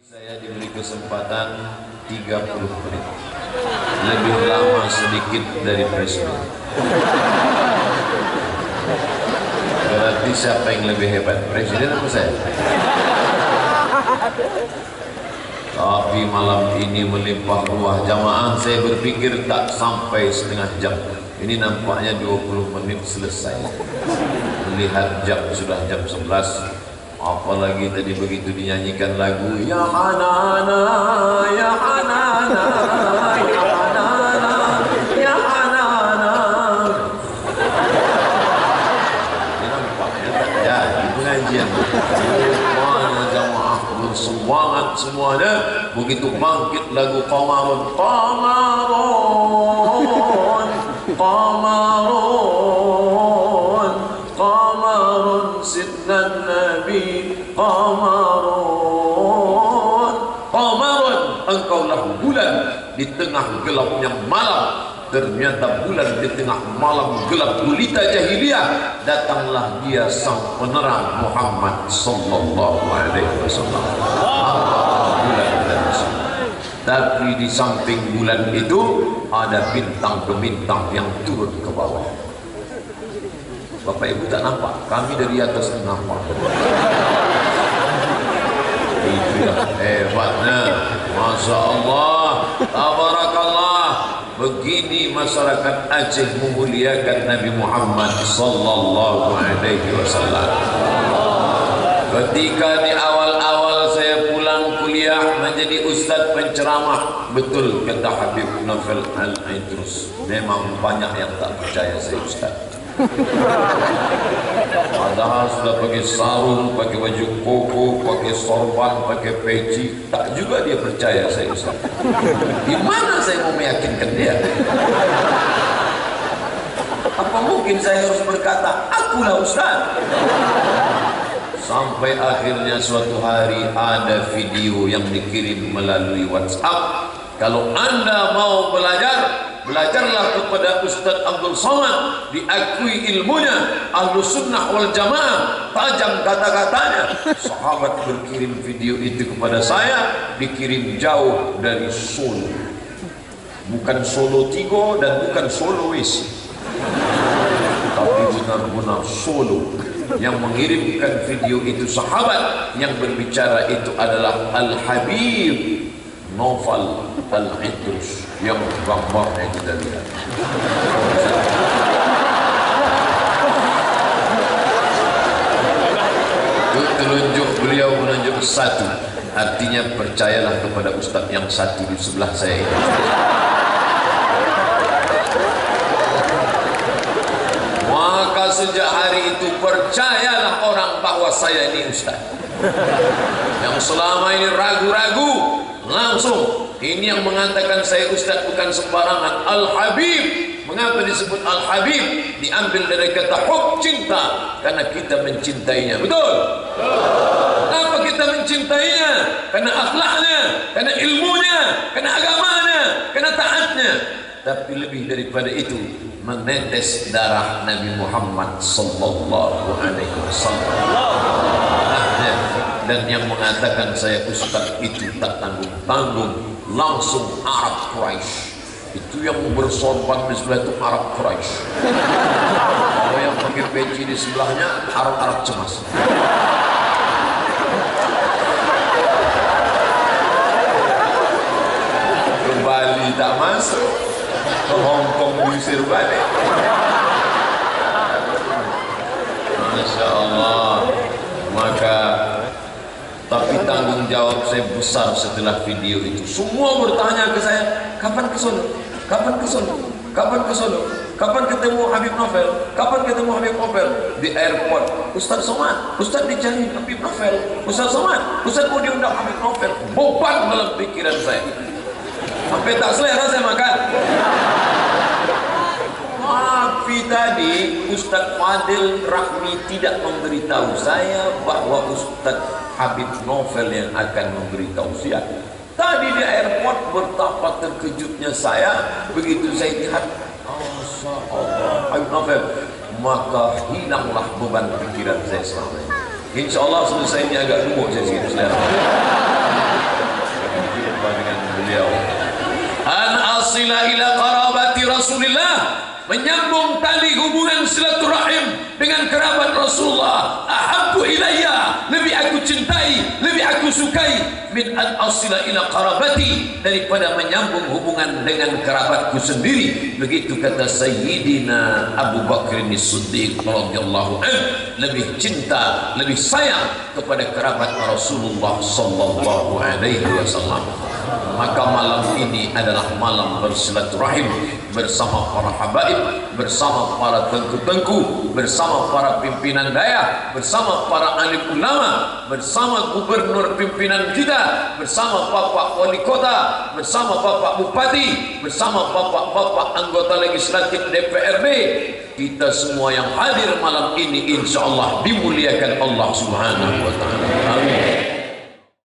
Saya diberi kesempatan 30 menit, lebih lama sedikit dari presiden. Berarti siapa yang lebih hebat, presiden atau saya? Tapi malam ini melimpah ruah jamaah, saya berpikir tak sampai setengah jam. Ini nampaknya 20 menit selesai. Melihat jam sudah jam 11. Apalagi tadi begitu dinyanyikan lagu Ya Hanana, Ya Hanana, Ya Hanana, Ya Hanana. Ini nampaknya tak jadi pengajian. Mana jamaah bersemangat semuanya. Begitu bangkit lagu Qamarun, Qamarun, Qamarun, Qamarun Sidnan Nabi, Qamarun, Qamarun, engkaulah bulan di tengah gelapnya malam. Ternyata bulan di tengah malam gelap gulita jahiliyah, datanglah dia sang penerang Muhammad sallallahu alaihi wasallam. Bulan dan tapi di samping bulan itu ada bintang-bintang yang turun ke bawah. Bapak Ibu tak nampak, kami dari atas nampak. Itulah hebatnya, Masya Allah, tabarakallah. Begini masyarakat Aceh memuliakan Nabi Muhammad sallallahu alaihi wasallam. Ketika di awal-awal saya pulang kuliah menjadi ustaz penceramah, betul kata Habib Novel Al-Aidrus, memang banyak yang tak percaya saya ustaz. Padahal sudah pakai sarung, pakai baju koko, pakai sorban, pakai peci, tak juga dia percaya saya ustaz. Di mana saya mau meyakinkan dia? Apa mungkin saya harus berkata akulah ustaz? Sampai akhirnya suatu hari ada video yang dikirim melalui WhatsApp. Kalau anda mau belajar, belajarlah kepada Ustaz Abdul Somad, diakui ilmunya, ahlu sunnah wal jamaah, tajam kata-katanya. Sahabat berkirim video itu kepada saya, dikirim jauh dari Solo, bukan Solo Tigo dan bukan Solo Wesi, tapi benar-benar Solo. Yang mengirimkan video itu sahabat, yang berbicara itu adalah Al-Habib Novel Al-Aidrus, yang gambarnya kita lihat. Telunjuk beliau menunjuk satu, artinya percayalah kepada ustaz yang satu di sebelah saya ini. Maka sejak hari itu percayalah orang bahwa saya ini ustaz. Yang selama ini ragu-ragu, langsung ini yang mengatakan saya ustaz bukan sembarangan. Al-Habib. Mengapa disebut Al-Habib? Diambil dari kata hub, cinta, karena kita mencintainya. Betul? Kenapa kita mencintainya? Karena akhlaknya, karena ilmunya, karena agamanya, karena taatnya. Tapi lebih daripada itu, menetes darah Nabi Muhammad sallallahu alaihi wasallam. Dan yang mengatakan saya ustaz itu tak tanggung-tanggung, langsung Arab Quraisy. Itu yang bersorban di sebelah itu Arab Quraisy. Kalau yang pakai peci di sebelahnya Arab-Arab cemas. Ke Bali tak masuk, ke Hongkong diusir balik. Masya Allah. Maka tapi tanggung jawab saya besar setelah video itu. Semua bertanya ke saya, kapan ke Solo? Kapan ke Solo? Kapan ke Solo? Kapan ketemu Habib Novel? Kapan ketemu Habib Novel? Di airport, Ustaz Somad, Ustaz dicari Habib Novel, Ustaz Somad, Ustaz mau diundang Habib Novel. Beban dalam pikiran saya, sampai tak selera saya makan. Tapi tadi Ustaz Fadil Rahmi tidak memberitahu saya bahwa Ustaz Habib Novel yang akan memberitahu saya. Tadi di airport betapa terkejutnya saya begitu saya lihat, Masya Allah, Habib Novel. Maka hilanglah beban pikiran saya selama ini. Insya Allah selesai ini agak gemuk saya sikit. asila ila qarabati Rasulillah, menyambung tali hubungan silaturahim dengan kerabat Rasulullah, ahabbu ilayya, lebih aku cintai, lebih aku sukai, min an asila ila qarabati, daripada menyambung hubungan dengan kerabatku sendiri. Begitu kata Sayyidina Abu Bakr As-Siddiq radhiyallahu anhu, lebih cinta, lebih sayang kepada kerabat Rasulullah sallallahu alaihi wasallam. Maka malam ini adalah malam bersilaturahim bersama para habaib, bersama para tengku-tengku, bersama para pimpinan daya, bersama para alim ulama, bersama gubernur pimpinan kita, bersama bapak wali kota, bersama bapak bupati, bersama bapak-bapak anggota legislatif DPRD. Kita semua yang hadir malam ini insyaallah dimuliakan Allah Subhanahu wa taala. Amin.